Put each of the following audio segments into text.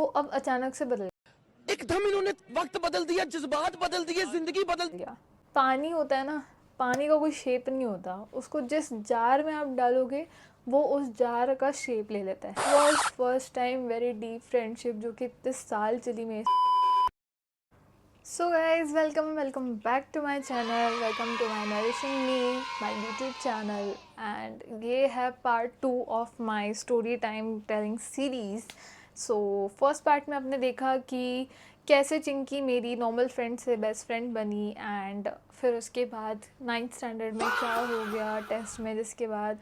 वो अब अचानक से बदल एकदम इन्होंने वक्त बदल दिया, जज्बात बदल दिए, जिंदगी बदल गया। पानी होता है ना, पानी का कोई शेप नहीं होता, उसको जिस जार में आप डालोगे वो उस जार का शेप ले लेता है। Was first time very deep friendship जो कि 30 साल चली मेरे। So guys, welcome back to my channel, welcome to my nourishing me, my YouTube channel. And ये है part 2 of my story time telling series. So first part में आपने देखा कि कैसे चिंकी मेरी नॉर्मल फ्रेंड से बेस्ट फ्रेंड बनी, एंड फिर उसके बाद 9th स्टैंडर्ड में क्या हो गया टेस्ट में, जिसके बाद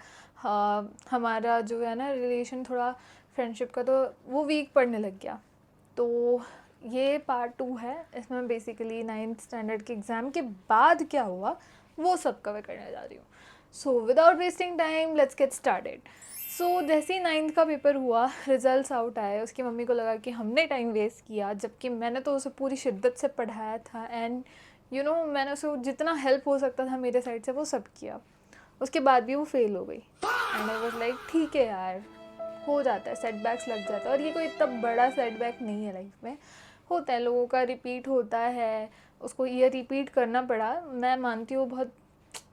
हमारा जो है ना रिलेशन थोड़ा फ्रेंडशिप का तो वो वीक पड़ने लग गया। तो ये पार्ट 2 है, इसमें बेसिकली 9th स्टैंडर्ड के एग्ज़ाम के बाद क्या हुआ वो सब कवर करने जा रही हूँ। So without wasting time let's get started. So जैसे ही 9th का पेपर हुआ, रिजल्ट्स आउट आए, उसकी मम्मी को लगा कि हमने टाइम वेस्ट किया, जबकि मैंने तो उसे पूरी शिद्दत से पढ़ाया था एंड मैंने उसे जितना हेल्प हो सकता था मेरे साइड से वो सब किया। उसके बाद भी वो फेल हो गई एंड आई वाज लाइक ठीक है यार, हो जाता है, सेटबैक्स लग जाता है, और ये कोई इतना बड़ा सेटबैक नहीं है लाइफ में। होता है, लोगों का रिपीट होता है, उसको ईयर रिपीट करना पड़ा, मैं मानती हूँ बहुत,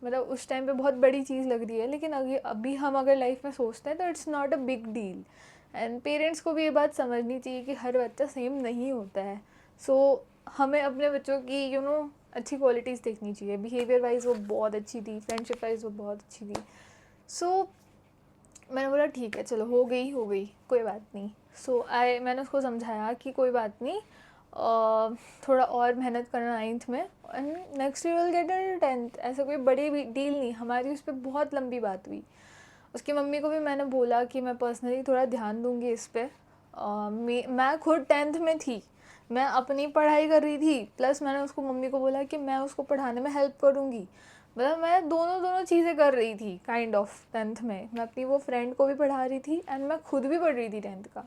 मतलब उस टाइम पे बहुत बड़ी चीज़ लग रही है, लेकिन अभी हम अगर लाइफ में सोचते हैं तो it's not a big deal. And parents को भी ये बात समझनी चाहिए कि हर बच्चा सेम नहीं होता है। सो हमें अपने बच्चों की अच्छी क्वालिटीज़ देखनी चाहिए। बिहेवियर वाइज वो बहुत अच्छी थी, फ्रेंडशिप वाइज वो बहुत अच्छी थी। सो मैंने बोला ठीक है, चलो हो गई कोई बात नहीं। मैंने उसको समझाया कि कोई बात नहीं, थोड़ा और मेहनत करना 9th में, and next year will get in 10th। ऐसा कोई बड़ी डील नहीं, हमारी उस पर बहुत लंबी बात हुई। उसकी मम्मी को भी मैंने बोला कि मैं पर्सनली थोड़ा ध्यान दूंगी इस पर। मैं खुद 10th में थी, मैं अपनी पढ़ाई कर रही थी, प्लस मैंने उसको मम्मी को बोला कि मैं उसको पढ़ाने में हेल्प करूँगी। मतलब मैं दोनों चीज़ें कर रही थी काइंड ऑफ। 10th में मैं अपनी वो फ्रेंड को भी पढ़ा रही थी एंड मैं खुद भी पढ़ रही थी 10th का।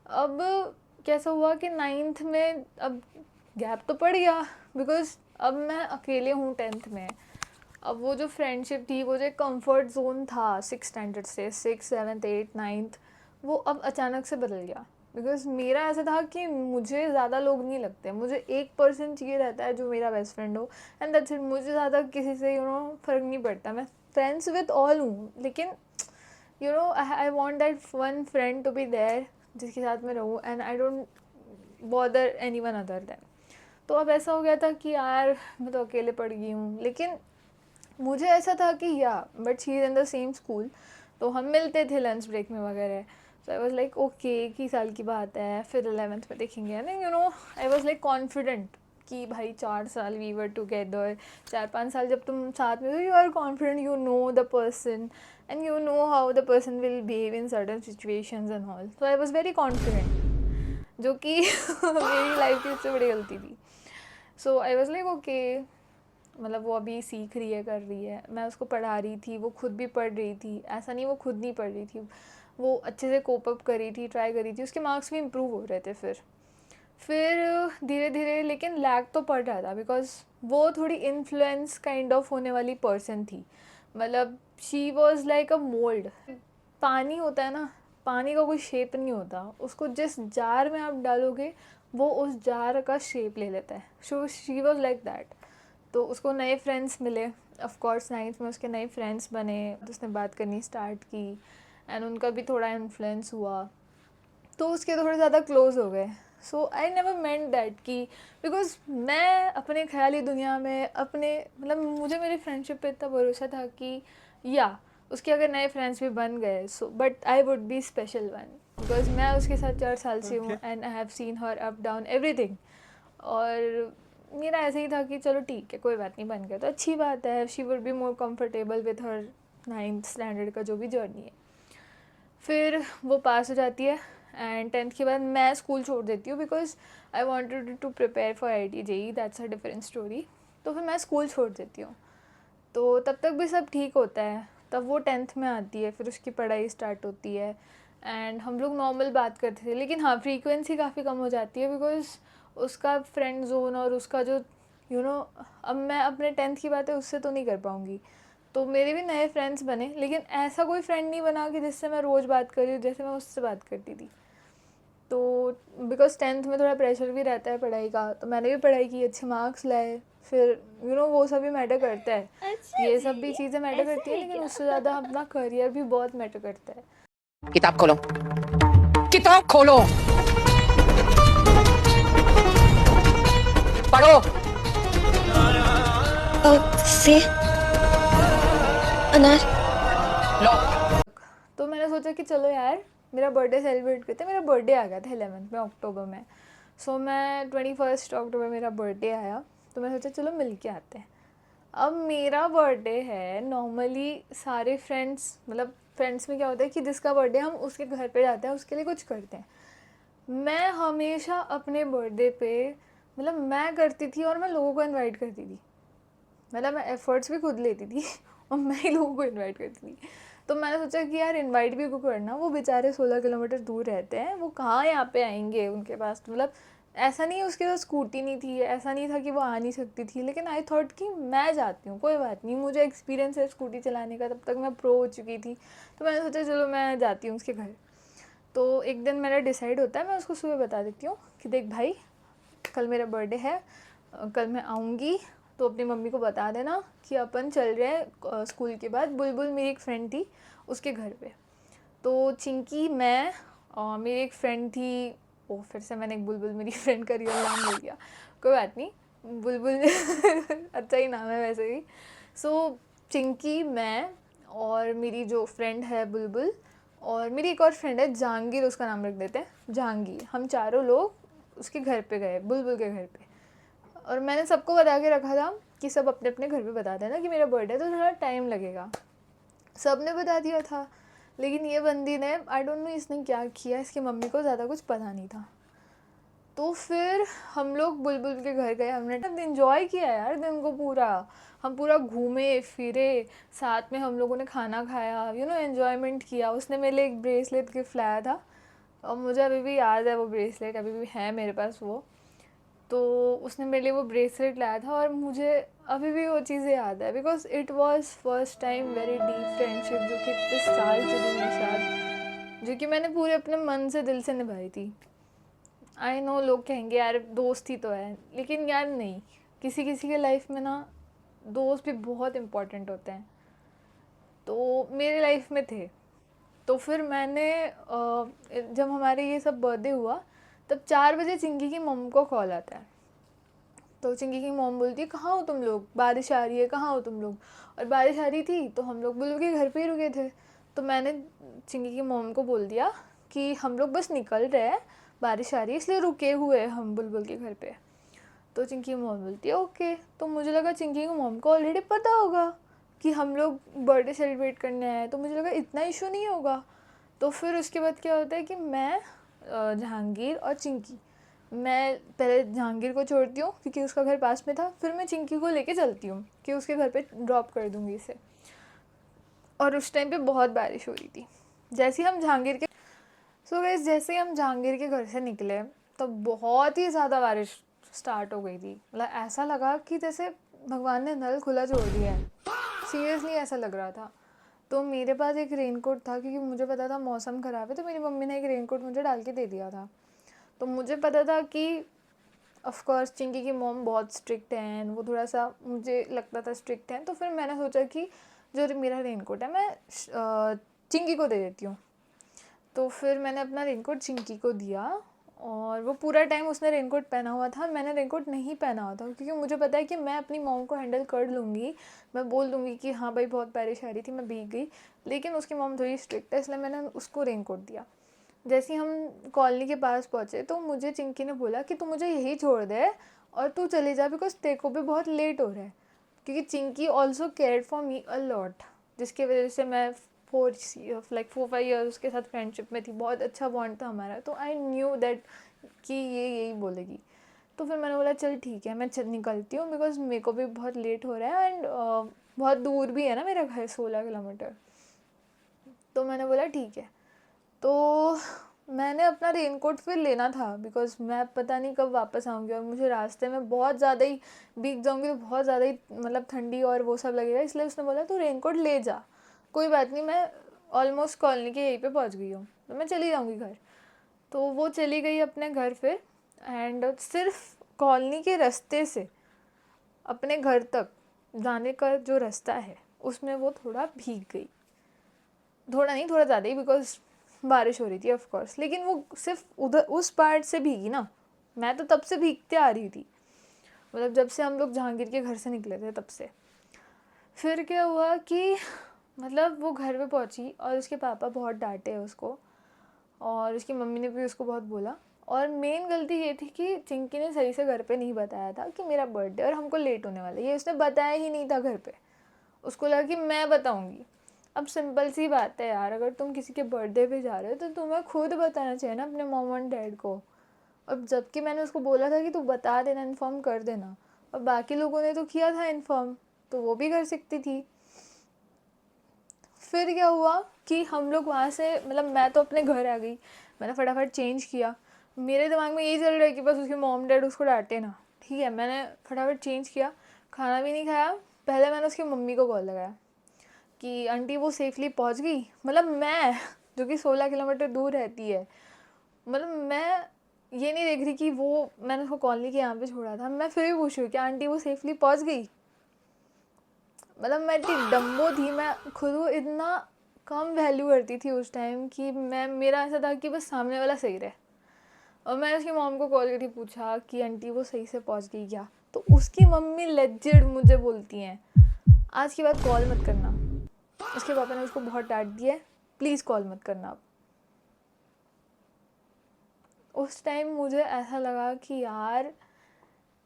अब कैसा हुआ कि 9th में अब गैप तो पड़ गया, बिकॉज अब मैं अकेले हूँ 10th में। अब वो जो फ्रेंडशिप थी, वो जो कंफर्ट जोन था 6th स्टैंडर्ड से, 6th 7th 8th 9th, वो अब अचानक से बदल गया। बिकॉज मेरा ऐसा था कि मुझे ज़्यादा लोग नहीं लगते, मुझे एक पर्सन चाहिए रहता है जो मेरा बेस्ट फ्रेंड हो, एंड दैट्स इट। मुझे ज़्यादा किसी से फ़र्क नहीं पड़ता, मैं फ्रेंड्स विद ऑल हूँ, लेकिन I want that one friend to be there जिसके साथ मैं रहूँ, and I don't bother any one other then. तो अब ऐसा हो गया था कि यार मैं तो अकेले पड़ गई हूँ, लेकिन मुझे ऐसा था कि but she is in the same school, तो हम मिलते थे लंच ब्रेक में वगैरह। सो आई वॉज लाइक ओके, एक ही साल की बात है, फिर 11th में देखेंगे। And I was like confident कि भाई 4 साल वी वर टुगेदर, 4-5 साल जब तुम साथ में हो, you are confident, you know the person and you know how the person will behave in certain situations and all. So I was very confident, जो कि मेरी लाइफ की सबसे बड़ी गलती थी। So I was like okay, मतलब वो अभी सीख रही है, कर रही है, मैं उसको पढ़ा रही थी, वो खुद भी पढ़ रही थी, ऐसा नहीं वो खुद नहीं पढ़ रही थी, वो अच्छे से कोप अप कर रही थी, ट्राई कर रही थी, उसके मार्क्स भी इम्प्रूव हो रहे थे। फिर धीरे धीरे, लेकिन लैग तो पड़ रहा था, बिकॉज वो थोड़ी इन्फ्लुएंस काइंड ऑफ होने वाली पर्सन थी। मतलब she was like a mould. पानी होता है ना, पानी का कोई शेप नहीं होता, उसको जिस जार में आप डालोगे वो उस जार का शेप ले लेता है। So she was like that. तो उसको नए फ्रेंड्स मिले, ऑफ कोर्स 9th में उसके नए फ्रेंड्स बने, तो उसने बात करनी स्टार्ट की एंड उनका भी थोड़ा इन्फ्लुएंस हुआ, तो उसके थोड़े ज़्यादा क्लोज हो गए। सो आई नेवर मेंट दैट कि, बिकॉज मैं अपने ख्याली दुनिया में अपने, मतलब मुझे मेरी फ्रेंडशिप पे इतना भरोसा था कि उसके अगर नए फ्रेंड्स भी बन गए, so but I would be special one, because मैं उसके साथ 4 साल से हूँ and I have seen her up down everything. और मेरा ऐसे ही था कि चलो ठीक है, कोई बात नहीं, बन गया तो अच्छी बात है, she would be more comfortable with her 9th standard का जो भी जर्नी है। फिर वो पास हो जाती है एंड 10th के बाद मैं स्कूल छोड़ देती हूँ, because I wanted to prepare for IIT JEE, that's a different story. तो फिर मैं स्कूल छोड़ देती हूँ, तो तब तक भी सब ठीक होता है। तब वो 10th में आती है, फिर उसकी पढ़ाई स्टार्ट होती है एंड हम लोग नॉर्मल बात करते थे, लेकिन हाँ फ्रीक्वेंसी काफ़ी कम हो जाती है, बिकॉज उसका फ्रेंड जोन और उसका जो अब मैं अपने 10th की बातें उससे तो नहीं कर पाऊँगी। तो मेरे भी नए फ्रेंड्स बने, लेकिन ऐसा कोई फ्रेंड नहीं बना कि जिससे मैं रोज़ बात कर रही हूँ जैसे मैं उससे बात करती थी। तो बिकॉज 10th में थोड़ा प्रेशर भी रहता है पढ़ाई का, तो मैंने भी पढ़ाई की, अच्छे मार्क्स लाए, फिर वो सब भी मैटर करता है। ये सब भी चीज़ें मैटर करती है, लेकिन उससे ज़्यादा अपना करियर भी बहुत मैटर करता है। किताब खोलो, किताब खोलो, पढ़ो। से अनार। लो। तो मैंने सोचा कि चलो यार मेरा बर्थडे सेलिब्रेट करते हैं। मेरा बर्थडे आ गया था 11th में अक्टूबर में। सो मैं 21 अक्टूबर मेरा बर्थडे आया, तो मैं सोचा चलो मिल के आते हैं। अब मेरा बर्थडे है, नॉर्मली सारे फ्रेंड्स, मतलब फ्रेंड्स में क्या होता है कि जिसका बर्थडे हम उसके घर पे जाते हैं, उसके लिए कुछ करते हैं। मैं हमेशा अपने बर्थडे पे मतलब मैं करती थी और मैं लोगों को इनवाइट करती थी, मतलब मैं एफर्ट्स भी खुद लेती थी और मैं ही लोगों को इनवाइट करती थी। तो मैंने सोचा कि यार इनवाइट भी को करना, वो बेचारे 16 किलोमीटर दूर रहते हैं, वो कहाँ यहाँ पे आएंगे, उनके पास मतलब ऐसा नहीं है उसके पास स्कूटी नहीं थी, ऐसा नहीं था कि वो आ नहीं सकती थी, लेकिन आई थॉट कि मैं जाती हूँ, कोई बात नहीं, मुझे एक्सपीरियंस है स्कूटी चलाने का, तब तक मैं प्रो हो चुकी थी। तो मैंने सोचा चलो मैं जाती हूँ उसके घर। तो एक दिन मेरा डिसाइड होता है, मैं उसको सुबह बता देती हूँ कि देख भाई कल मेरा बर्थडे है, कल मैं आऊँगी, तो अपनी मम्मी को बता देना कि अपन चल रहे हैं स्कूल के बाद। बुलबुल मेरी एक फ्रेंड थी उसके घर पे, तो चिंकी, मैं और मेरी एक फ्रेंड थी, ओ फिर से मैंने एक बुलबुल मेरी फ्रेंड का रियल नाम ले लिया, कोई बात नहीं, बुलबुल अच्छा ही नाम है वैसे भी। सो चिंकी, मैं और मेरी जो फ्रेंड है बुलबुल, और मेरी एक और फ्रेंड है जहांगीर, उसका नाम रख देते हैं जहांगीर, हम चारों लोग उसके घर पे गए, बुलबुल के घर पे। और मैंने सबको बता के रखा था कि सब अपने अपने घर पे बता देना कि मेरा बर्थडे है, तो थोड़ा टाइम लगेगा। सब ने बता दिया था, लेकिन ये बंदी ने, आई डोंट नो इसने क्या किया, इसकी मम्मी को ज़्यादा कुछ पता नहीं था। तो फिर हम लोग बुलबुल के घर गए, हमने इन्जॉय किया यार दिन को पूरा, हम पूरा घूमे फिरे, साथ में हम लोगों ने खाना खाया, एन्जॉयमेंट किया। उसने मेरे लिए एक ब्रेसलेट गिफ्ट लाया था, और मुझे अभी भी याद है वो ब्रेसलेट, अभी भी है मेरे पास वो। तो उसने मेरे लिए वो ब्रेसलेट लाया था, और मुझे अभी भी वो चीज़ें याद है, because it was first time very deep friendship जो कि इतने साल चली मेरे साथ, जो कि मैंने पूरे अपने मन से दिल से निभाई थी। आई नो लोग कहेंगे यार दोस्त ही तो है, लेकिन यार नहीं, किसी किसी के लाइफ में ना दोस्त भी बहुत इम्पोर्टेंट होते हैं, तो मेरे लाइफ में थे। तो फिर मैंने जब हमारे ये सब बर्थडे हुआ, तब 4 बजे चिंकी की मम्मी को कॉल आता है। तो चिंकी की मॉम बोलती है कहाँ हो तुम लोग, बारिश आ रही है, कहाँ हो तुम लोग। और बारिश आ रही थी तो हम लोग बुलबुल के घर पे ही रुके थे। तो मैंने चिंकी की मॉम को बोल दिया कि हम लोग बस निकल रहे हैं, बारिश आ रही है इसलिए रुके हुए हैं हम बुलबुल के घर पे। तो चिंकी की मॉम बोलती है ओके। तो मुझे लगा चिंकी की मॉम को ऑलरेडी पता होगा कि हम लोग बर्थडे सेलिब्रेट करने आए, तो मुझे लगा इतना इशू नहीं होगा। तो फिर उसके बाद क्या होता है कि मैं, जहांगीर और चिंकी, मैं पहले जहांगीर को छोड़ती हूँ क्योंकि उसका घर पास में था, फिर मैं चिंकी को लेके चलती हूँ कि उसके घर पे ड्रॉप कर दूँगी इसे। और उस टाइम पे बहुत बारिश हो रही थी। जैसे ही हम जहांगीर के गाइस जैसे ही हम जहांगीर के घर से निकले, तो बहुत ही ज़्यादा बारिश स्टार्ट हो गई थी। मतलब ऐसा लगा कि जैसे भगवान ने नल खुला छोड़ दिया है, सीरियसली ऐसा लग रहा था। तो मेरे पास एक रेनकोट था, क्योंकि मुझे पता था मौसम ख़राब है, तो मेरी मम्मी ने एक रेनकोट मुझे डाल के दे दिया था। तो मुझे पता था कि ऑफ कोर्स चिंकी की मॉम बहुत स्ट्रिक्ट हैं, वो थोड़ा सा मुझे लगता था स्ट्रिक्ट हैं। तो फिर मैंने सोचा कि जो मेरा रेनकोट है मैं चिंकी को दे देती हूँ। तो फिर मैंने अपना रेनकोट चिंकी को दिया, और वो पूरा टाइम उसने रेनकोट पहना हुआ था, मैंने रेनकोट नहीं पहना हुआ था, क्योंकि मुझे पता है कि मैं अपनी मॉम को हैंडल कर लूँगी। मैं बोल दूँगी कि हाँ भाई बहुत बारिश आ रही थी, मैं भीग गई, लेकिन उसकी मॉम थोड़ी स्ट्रिक्ट है, इसलिए मैंने उसको रेनकोट दिया। जैसे ही हम कॉलोनी के पास पहुँचे, तो मुझे चिंकी ने बोला कि तू मुझे यही छोड़ दे और तू चले जा, बिकॉज तेरे को भी बहुत लेट हो रहा है। क्योंकि Chinki also cared for me a lot, जिसकी वजह से मैं 4-5 ईयर्स उसके साथ फ्रेंडशिप में थी, बहुत अच्छा बॉन्ड था हमारा। तो आई न्यू दैट कि ये यही बोलेगी। तो फिर मैंने बोला चल ठीक है मैं निकलती हूँ, बिकॉज मेरे को भी बहुत लेट हो रहा है, एंड बहुत दूर भी है ना मेरा घर, 16 किलोमीटर। तो मैंने बोला ठीक है। तो मैंने अपना रेनकोट फिर लेना था, बिकॉज़ मैं पता नहीं कब वापस आऊँगी, और मुझे रास्ते में बहुत ज़्यादा ही भीग जाऊँगी, तो बहुत ज़्यादा ही मतलब ठंडी और वो सब लगेगा, इसलिए उसने बोला तू रेनकोट ले जा, कोई बात नहीं, मैं ऑलमोस्ट कॉलोनी के यहीं पे पहुँच गई हूँ, तो मैं चली जाऊँगी घर। तो वो चली गई अपने घर फिर, एंड सिर्फ कॉलोनी के रास्ते से अपने घर तक जाने का जो रास्ता है उसमें वो थोड़ा भीग गई, थोड़ा नहीं थोड़ा ज़्यादा ही, बिकॉज बारिश हो रही थी ऑफ कोर्स, लेकिन वो सिर्फ उधर उस पार्ट से भीगी ना, मैं तो तब से भीगते आ रही थी, मतलब जब से हम लोग जहांगीर के घर से निकले थे तब से। फिर क्या हुआ कि मतलब वो घर पे पहुंची और उसके पापा बहुत डांटे उसको, और उसकी मम्मी ने भी उसको बहुत बोला, और मेन गलती ये थी कि चिंकी ने सही से घर पे नहीं बताया था कि मेरा बर्थडे और हमको लेट होने वाला है, ये उसने बताया ही नहीं था घर पे, उसको लगा कि मैं बताऊंगी। अब सिंपल सी बात है यार, अगर तुम किसी के बर्थडे पे जा रहे हो तो तुम्हें खुद बताना चाहिए ना अपने मॉम एंड डैड को, अब जबकि मैंने उसको बोला था कि तू बता देना, इन्फॉर्म कर देना, और बाकी लोगों ने तो किया था इन्फॉर्म, तो वो भी कर सकती थी। फिर क्या हुआ कि हम लोग वहाँ से, मतलब मैं तो अपने घर आ गई, मैंने फटाफट चेंज किया, मेरे दिमाग में यही चल रहा है कि बस उसके मॉम डैड उसको डांटे ना, ठीक है। मैंने फटाफट चेंज किया, खाना भी नहीं खाया, पहले मैंने उसकी मम्मी को कॉल लगाया कि आंटी वो सेफली पहुंच गई, मतलब मैं जो कि 16 किलोमीटर दूर रहती है, मतलब मैं ये नहीं देख रही कि वो, मैंने उसको कॉलोनी के यहाँ पे छोड़ा था, मैं फिर भी पूछ रही हूँ कि आंटी वो सेफली पहुंच गई। मतलब मैं इतनी डम्बो थी, मैं खुद को इतना कम वैल्यू करती थी उस टाइम कि मैं, मेरा ऐसा था कि बस सामने वाला सही रहे। और मैंने उसकी मॉम को कॉल करके पूछा कि आंटी वो सही से पहुंच गई क्या, तो उसकी मम्मी लेजिड मुझे बोलती हैं आज के बाद कॉल मत करना, उसके पापा ने उसको बहुत डांट दिया है, प्लीज़ कॉल मत करना अब। उस टाइम मुझे ऐसा लगा कि यार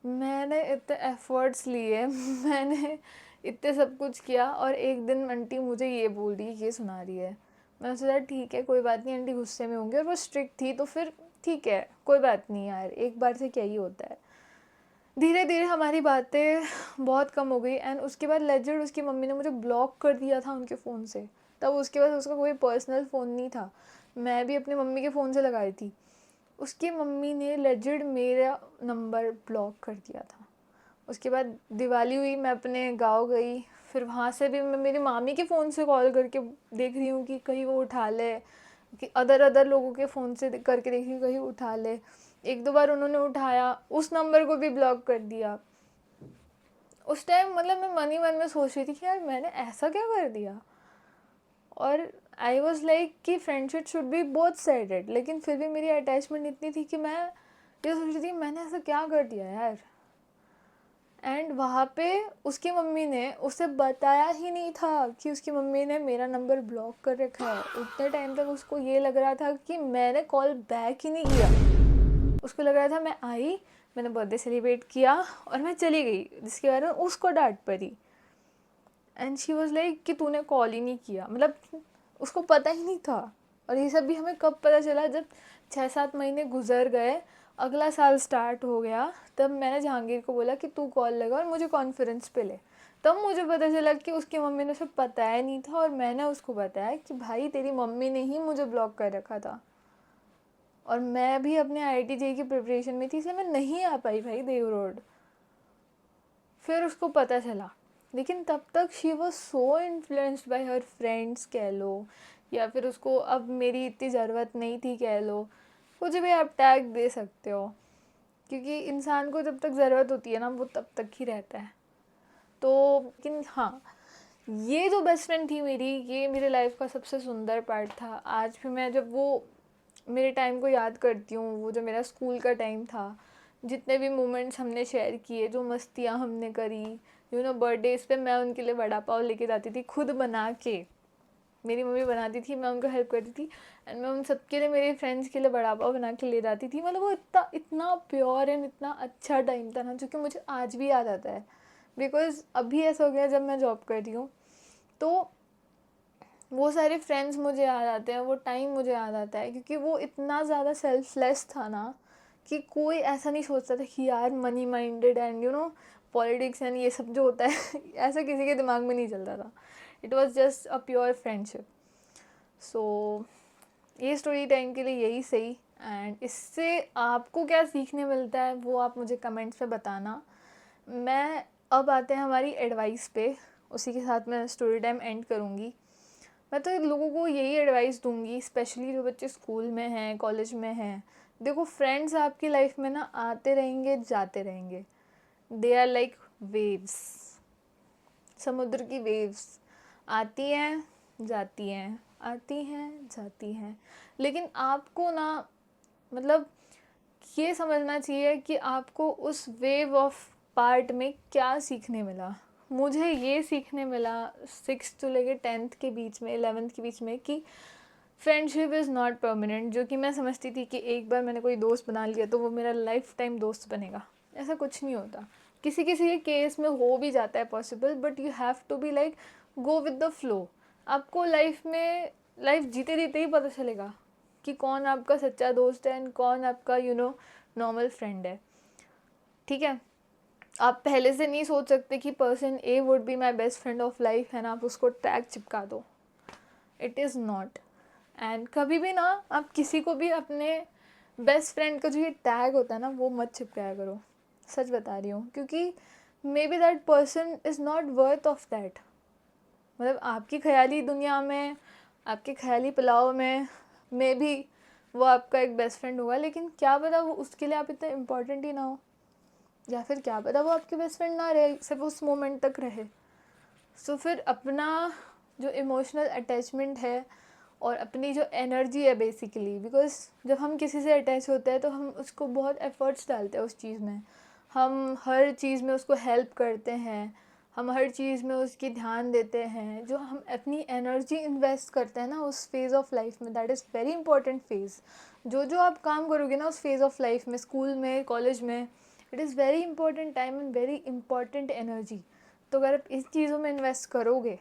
मैंने इतने एफर्ट्स लिए मैंने इतने सब कुछ किया, और एक दिन आंटी मुझे ये बोल रही है, ये सुना रही है। मैंने सोचा ठीक है कोई बात नहीं, आंटी गुस्से में होंगी, और वो स्ट्रिक्ट थी तो फिर ठीक है कोई बात नहीं यार, एक बार से क्या ही होता है। धीरे धीरे हमारी बातें बहुत कम हो गई, एंड उसके बाद लेजिट उसकी मम्मी ने मुझे ब्लॉक कर दिया था उनके फ़ोन से। तब उसके बाद उसका कोई पर्सनल फ़ोन नहीं था, मैं भी अपनी मम्मी के फ़ोन से लगाई थी, उसकी मम्मी ने लेजिट मेरा नंबर ब्लॉक कर दिया था। उसके बाद दिवाली हुई, मैं अपने गांव गई, फिर वहाँ से भी मैं मेरी मामी के फ़ोन से कॉल करके देख रही हूँ कि कहीं वो उठा ले, कि अदर लोगों के फ़ोन से करके देख रही हूँ कहीं उठा ले। एक दो बार उन्होंने उठाया, उस नंबर को भी ब्लॉक कर दिया। उस टाइम मतलब मैं मन ही मन में सोच रही थी कि यार मैंने ऐसा क्या कर दिया, और आई वॉज लाइक कि friendship should be both sided, लेकिन फिर भी मेरी अटैचमेंट इतनी थी कि मैं ये सोच रही थी मैंने ऐसा क्या कर दिया यार। एंड वहाँ पे उसकी मम्मी ने उसे बताया ही नहीं था कि उसकी मम्मी ने मेरा नंबर ब्लॉक कर रखा है। उतने टाइम तक उसको ये लग रहा था कि मैंने कॉल बैक ही नहीं किया, उसको लग रहा था मैं आई, मैंने बर्थडे सेलिब्रेट किया और मैं चली गई, जिसके बारे में उसको डांट पड़ी। एंड शी वॉज लाइक कि तूने कॉल ही नहीं किया, मतलब उसको पता ही नहीं था। और ये सब भी हमें कब पता चला, जब 6-7 महीने गुजर गए, अगला साल स्टार्ट हो गया, तब मैंने जहांगीर को बोला कि तू कॉल लगा और मुझे कॉन्फ्रेंस पे ले। तब मुझे पता चला कि उसकी मम्मी ने उसे बताया नहीं था, और मैंने उसको बताया कि भाई तेरी मम्मी ने ही मुझे ब्लॉक कर रखा था, और मैं भी अपने IIT JEE की प्रिपरेशन में थी, इसलिए मैं नहीं आ पाई भाई देव रोड। फिर उसको पता चला, लेकिन तब तक she was so influenced by her friends कह लो, या फिर उसको अब मेरी इतनी ज़रूरत नहीं थी कह लो, कुछ भी आप टैग दे सकते हो, क्योंकि इंसान को जब तक ज़रूरत होती है ना वो तब तक ही रहता है। तो लेकिन हाँ, ये जो बेस्ट फ्रेंड थी मेरी, ये मेरे लाइफ का सबसे सुंदर पार्ट था। आज भी मैं जब वो मेरे टाइम को याद करती हूँ, वो जो मेरा स्कूल का टाइम था, जितने भी मोमेंट्स हमने शेयर किए, जो मस्तियाँ हमने करी, बर्थडेज पे मैं उनके लिए वड़ा पाव लेके जाती थी खुद बना के, मेरी मम्मी बनाती थी, मैं उनको हेल्प करती थी, एंड मैं उन सबके लिए, मेरे फ्रेंड्स के लिए वड़ा पाव बना के ले जाती थी। मतलब वो इतना इतना प्योर एंड इतना अच्छा टाइम था ना, जो कि मुझे आज भी याद आता है। बिकॉज अभी ऐसा हो गया जब मैं जॉब कर रही हूँ, तो वो सारे फ्रेंड्स मुझे याद आते हैं, वो टाइम मुझे याद आता है, क्योंकि वो इतना ज़्यादा सेल्फलेस था ना कि कोई ऐसा नहीं सोचता था कि यार money minded and politics and ये सब जो होता है ऐसा किसी के दिमाग में नहीं चलता था। It was just a pure friendship. So ये स्टोरी टाइम के लिए यही सही। एंड इससे आपको क्या सीखने मिलता है वो आप मुझे कमेंट्स पे बताना। मैं अब आते हैं हमारी एडवाइस पे, उसी के साथ मैं स्टोरी टाइम एंड करूँगी। मैं तो लोगों को यही एडवाइस दूंगी, स्पेशली जो बच्चे स्कूल में हैं, कॉलेज में हैं। देखो, फ्रेंड्स आपकी लाइफ में ना आते रहेंगे, जाते रहेंगे। दे आर लाइक वेव्स, समुद्र की वेव्स, आती हैं जाती हैं, आती हैं जाती हैं। लेकिन आपको ना, मतलब ये समझना चाहिए कि आपको उस वेव ऑफ पार्ट में क्या सीखने मिला। मुझे ये सीखने मिला 6th से लेके 10th के बीच में, 11th के बीच में, कि फ्रेंडशिप इज़ नॉट परमानेंट। जो कि मैं समझती थी कि एक बार मैंने कोई दोस्त बना लिया तो वो मेरा लाइफ टाइम दोस्त बनेगा, ऐसा कुछ नहीं होता। किसी किसी के केस में हो भी जाता है possible, but you have to be like go with the flow. आपको लाइफ में, लाइफ जीते जीते ही पता चलेगा कि कौन आपका सच्चा दोस्त है एंड कौन आपका नॉर्मल फ्रेंड है। ठीक है, आप पहले से नहीं सोच सकते कि person A would be my best friend of life है ना, आप उसको टैग चिपका दो। It is not. एंड कभी भी ना आप किसी को भी अपने बेस्ट फ्रेंड का जो ये टैग होता है ना, वो मत चिपकाया करो। सच बता रही हूँ, क्योंकि may be that person is not worth of that. मतलब आपकी ख्याली दुनिया में, आपके ख्याली पुलाव में मे बी वो आपका एक बेस्ट फ्रेंड होगा, लेकिन क्या पता वो उसके लिए आप इतना इम्पोर्टेंट ही ना हो, या फिर क्या पता वो आपके बेस्ट फ्रेंड ना रहे, सिर्फ उस मोमेंट तक रहे। सो फिर अपना जो इमोशनल अटैचमेंट है और अपनी जो एनर्जी है बेसिकली, बिकॉज जब हम किसी से अटैच होते हैं तो हम उसको बहुत एफर्ट्स डालते हैं उस चीज़ में, हम हर चीज़ में उसको हेल्प करते हैं, हम हर चीज़ में उसकी ध्यान देते हैं। जो हम अपनी एनर्जी इन्वेस्ट करते हैं ना उस फेज़ ऑफ लाइफ में, that is very important phase. जो आप काम करोगे ना उस फेज़ ऑफ लाइफ में, स्कूल में, कॉलेज में, it is very important time and very important energy. तो अगर आप इस चीज़ों में इन्वेस्ट करोगे,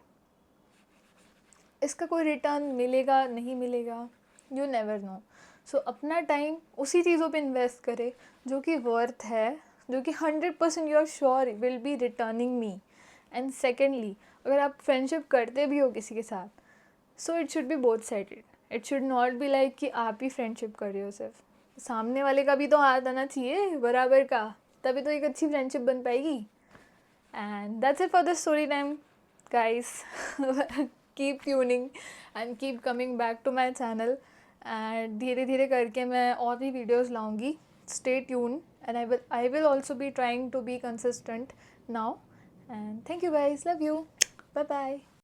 इसका कोई रिटर्न मिलेगा नहीं मिलेगा, यू नेवर नो। सो अपना टाइम उसी चीज़ों पे इन्वेस्ट करें जो कि वर्थ है, जो कि 100% you are sure will be returning me. And secondly, अगर आप फ्रेंडशिप करते भी हो किसी के साथ, so it should be both sided. It should not be like कि आप ही फ्रेंडशिप कर रहे हो, सिर्फ सामने वाले का भी तो हाथ आना चाहिए बराबर का, तभी तो एक अच्छी फ्रेंडशिप बन पाएगी। And that's it for this story time, guys. Keep tuning and keep coming back to my channel. And धीरे धीरे करके मैं और भी videos लाऊंगी. Stay tuned, and I will also be trying to be consistent now. And thank you guys. Love you. Bye bye.